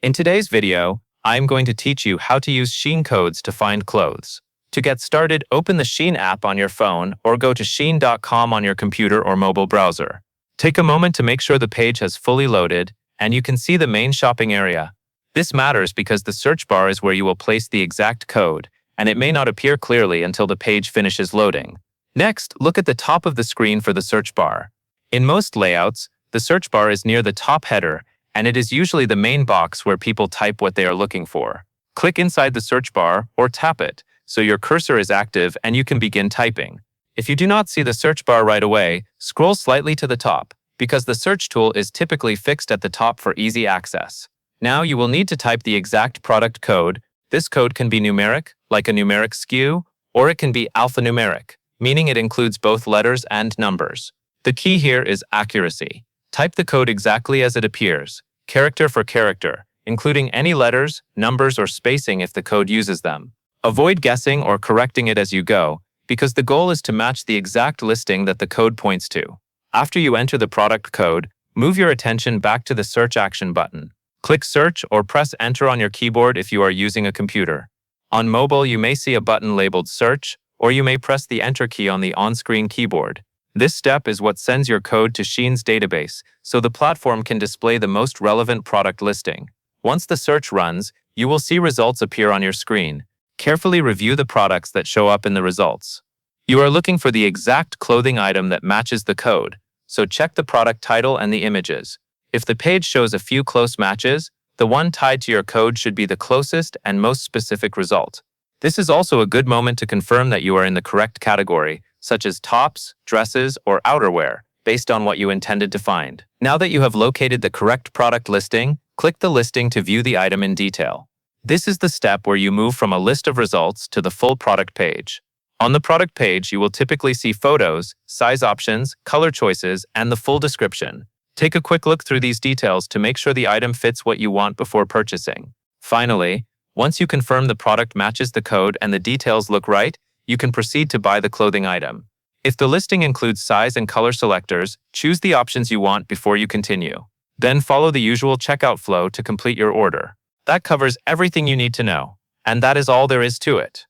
In today's video, I'm going to teach you how to use Shein codes to find clothes. To get started, open the Shein app on your phone or go to shein.com on your computer or mobile browser. Take a moment to make sure the page has fully loaded and you can see the main shopping area. This matters because the search bar is where you will place the exact code, and it may not appear clearly until the page finishes loading. Next, look at the top of the screen for the search bar. In most layouts, the search bar is near the top header, and it is usually the main box where people type what they are looking for. Click inside the search bar or tap it, so your cursor is active and you can begin typing. If you do not see the search bar right away, scroll slightly to the top, because the search tool is typically fixed at the top for easy access. Now you will need to type the exact product code. This code can be numeric, like a numeric SKU, or it can be alphanumeric, meaning it includes both letters and numbers. The key here is accuracy. Type the code exactly as it appears, character for character, including any letters, numbers, or spacing if the code uses them. Avoid guessing or correcting it as you go, because the goal is to match the exact listing that the code points to. After you enter the product code, move your attention back to the search action button. Click search or press enter on your keyboard if you are using a computer. On mobile, you may see a button labeled search, or you may press the enter key on the on-screen keyboard. This step is what sends your code to Shein's database, so the platform can display the most relevant product listing. Once the search runs, you will see results appear on your screen. Carefully review the products that show up in the results. You are looking for the exact clothing item that matches the code, so check the product title and the images. If the page shows a few close matches, the one tied to your code should be the closest and most specific result. This is also a good moment to confirm that you are in the correct category, such as tops, dresses, or outerwear, based on what you intended to find. Now that you have located the correct product listing, click the listing to view the item in detail. This is the step where you move from a list of results to the full product page. On the product page, you will typically see photos, size options, color choices, and the full description. Take a quick look through these details to make sure the item fits what you want before purchasing. Finally, once you confirm the product matches the code and the details look right, you can proceed to buy the clothing item. If the listing includes size and color selectors, choose the options you want before you continue. Then follow the usual checkout flow to complete your order. That covers everything you need to know, and that is all there is to it.